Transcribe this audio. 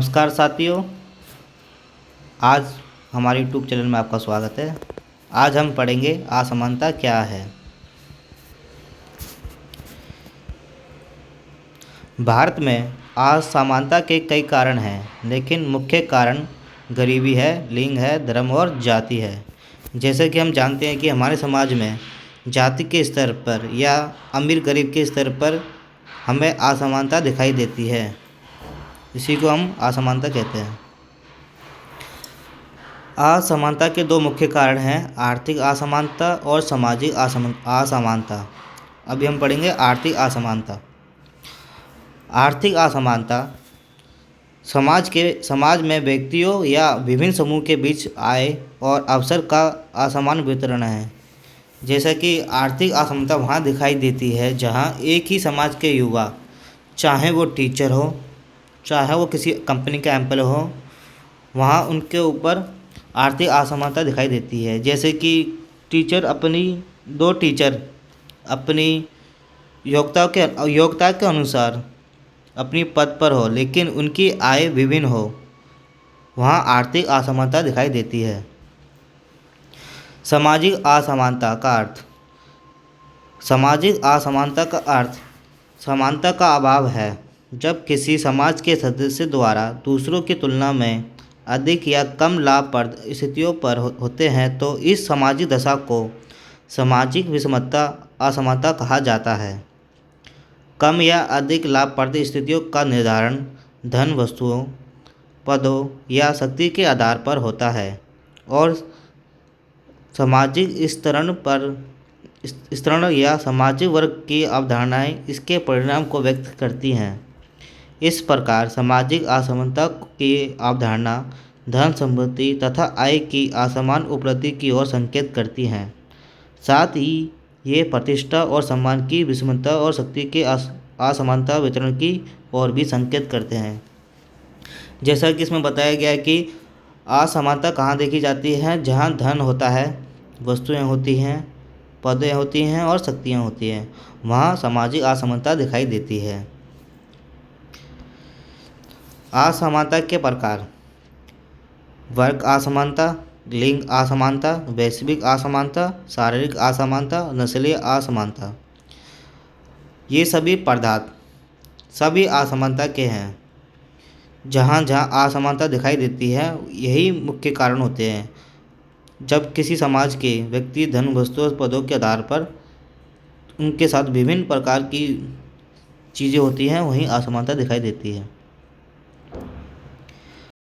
नमस्कार साथियों, आज हमारे यूट्यूब चैनल में आपका स्वागत है। आज हम पढ़ेंगे असमानता क्या है। भारत में असमानता के कई कारण हैं, लेकिन मुख्य कारण गरीबी है, लिंग है, धर्म और जाति है। जैसे कि हम जानते हैं कि हमारे समाज में जाति के स्तर पर या अमीर गरीब के स्तर पर हमें असमानता दिखाई देती है। इसी को हम असमानता कहते हैं। असमानता के दो मुख्य कारण हैं, आर्थिक असमानता और सामाजिक असमानता। अभी हम पढ़ेंगे आर्थिक असमानता। आर्थिक असमानता समाज में व्यक्तियों या विभिन्न समूह के बीच आय और अवसर का असमान वितरण है। जैसा कि आर्थिक असमानता वहाँ दिखाई देती है जहाँ एक ही समाज के युवा, चाहे वो टीचर हो, चाहे वो किसी कंपनी का एम्प्लॉय हो, वहाँ उनके ऊपर आर्थिक असमानता दिखाई देती है। जैसे कि दो टीचर अपनी योग्यता के अनुसार अपनी पद पर हो, लेकिन उनकी आय विभिन्न हो, वहाँ आर्थिक असमानता दिखाई देती है। सामाजिक असमानता का अर्थ। सामाजिक असमानता का अर्थ समानता का अभाव है। जब किसी समाज के सदस्य द्वारा दूसरों की तुलना में अधिक या कम लाभप्रद स्थितियों पर होते हैं तो इस सामाजिक दशा को सामाजिक विषमता असमानता कहा जाता है। कम या अधिक लाभप्रद स्थितियों का निर्धारण धन, वस्तुओं, पदों या शक्ति के आधार पर होता है और सामाजिक स्तरण या सामाजिक वर्ग की अवधारणाएं इसके परिणाम को व्यक्त करती हैं। इस प्रकार सामाजिक असमानता की अवधारणा धन, संपत्ति तथा आय की असमान उपलब्धि की ओर संकेत करती हैं। साथ ही ये प्रतिष्ठा और सम्मान की विषमता और शक्ति के असमानता वितरण की ओर भी संकेत करते हैं। जैसा कि इसमें बताया गया है कि असमानता कहाँ देखी जाती है, जहाँ धन होता है, वस्तुएं होती हैं, पदें होती हैं और शक्तियाँ होती हैं, वहाँ सामाजिक असमानता दिखाई देती है। असमानता के प्रकार। वर्ग असमानता, लिंग असमानता, वैश्विक असमानता, शारीरिक असमानता, नस्लीय असमानता। ये सभी पदार्थ सभी असमानता के हैं। जहाँ जहाँ असमानता दिखाई देती है, यही मुख्य कारण होते हैं। जब किसी समाज के व्यक्ति धन, वस्तुओं, पदों के आधार पर उनके साथ विभिन्न प्रकार की चीज़ें होती हैं, वहीं असमानता दिखाई देती है।